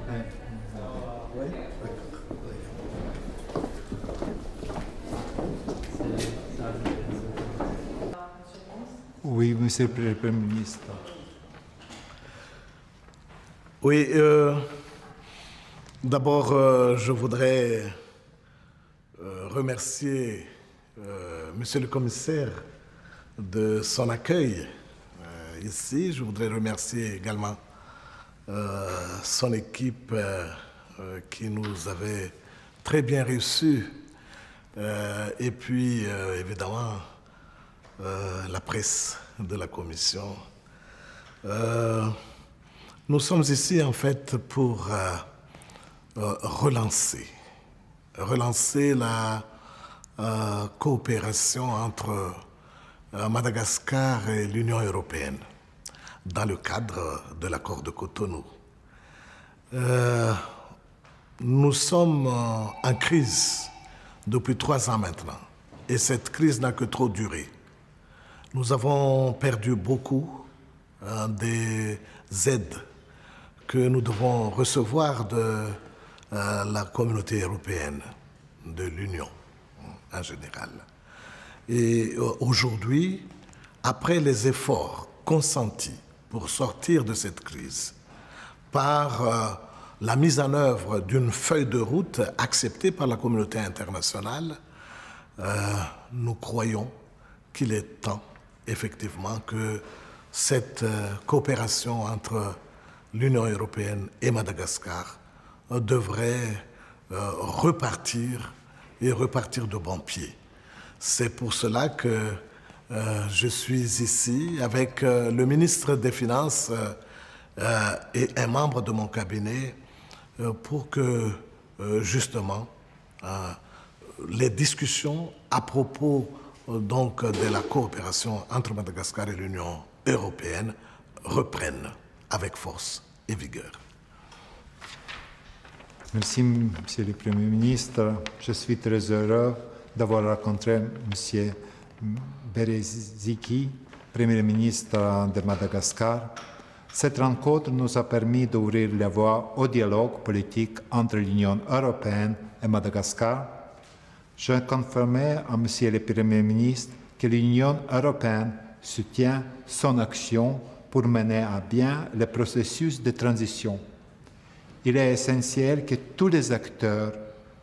Oui. Oui, Monsieur le Premier ministre. Oui, d'abord, je voudrais remercier Monsieur le Commissaire de son accueil ici. Je voudrais remercier également son équipe qui nous avait très bien reçus. Et puis, évidemment, la presse de la Commission. Nous sommes ici, en fait, pour relancer la coopération entre Madagascar et l'Union européenne dans le cadre de l'accord de Cotonou. Nous sommes en crise depuis 3 ans maintenant, et cette crise n'a que trop duré. Nous avons perdu beaucoup des aides que nous devons recevoir de la communauté européenne, de l'Union en général. Et aujourd'hui, après les efforts consentis pour sortir de cette crise, par la mise en œuvre d'une feuille de route acceptée par la communauté internationale, nous croyons qu'il est temps, effectivement, que cette coopération entre l'Union européenne et Madagascar devrait repartir et repartir de bon pied. C'est pour cela que je suis ici avec le ministre des Finances et un membre de mon cabinet pour que, justement, les discussions à propos donc de la coopération entre Madagascar et l'Union européenne reprennent avec force et vigueur. Merci, Monsieur le Premier ministre. Je suis très heureux d'avoir rencontré Monsieur Bereziki, Premier ministre de Madagascar. Cette rencontre nous a permis d'ouvrir la voie au dialogue politique entre l'Union européenne et Madagascar. Je confirmais à Monsieur le Premier ministre que l'Union européenne soutient son action pour mener à bien le processus de transition. Il est essentiel que tous les acteurs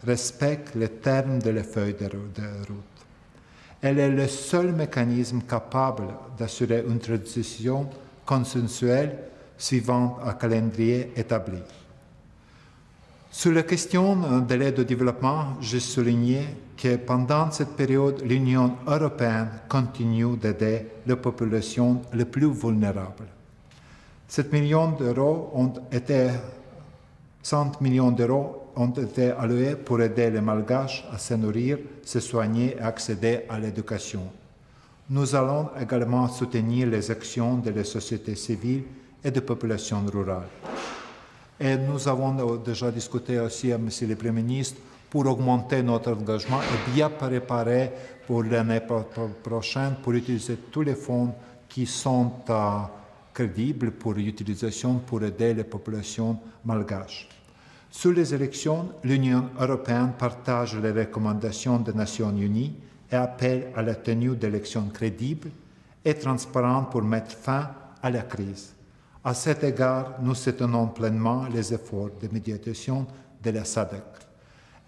respectent les termes de la feuille de route. Elle est le seul mécanisme capable d'assurer une transition consensuelle suivant un calendrier établi. Sur la question de l'aide au développement, j'ai souligné que pendant cette période, l'Union européenne continue d'aider les populations les plus vulnérables. 100 millions d'euros ont été alloués pour aider les Malgaches à se nourrir, se soigner et accéder à l'éducation. Nous allons également soutenir les actions de la société civile et des populations rurales. Et nous avons déjà discuté aussi avec M. le Premier ministre pour augmenter notre engagement et bien préparer pour l'année prochaine pour utiliser tous les fonds qui sont crédibles pour l'utilisation pour aider les populations malgaches. Sur les élections, l'Union européenne partage les recommandations des Nations unies et appelle à la tenue d'élections crédibles et transparentes pour mettre fin à la crise. À cet égard, nous soutenons pleinement les efforts de médiation de la SADC.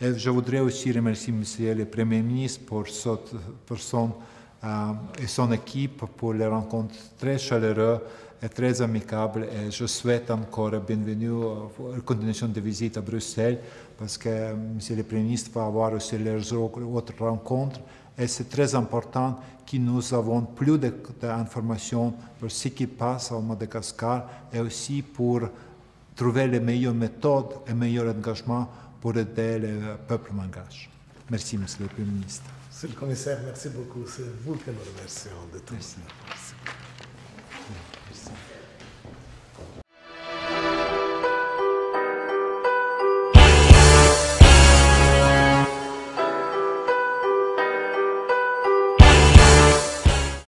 Et je voudrais aussi remercier M. le Premier ministre pour son équipe pour les rencontres très chaleureuses et très amicable et je souhaite encore bienvenue à la continuation de visite à Bruxelles parce que M. le Premier ministre va avoir aussi les autres rencontres et c'est très important que nous avons plus d'informations sur ce qui passe au Madagascar et aussi pour trouver les meilleures méthodes et meilleurs engagements pour aider le peuple malgache. Merci, M. le Premier ministre. Monsieur le Commissaire, merci beaucoup. C'est vous que nous remercions de tout. Merci.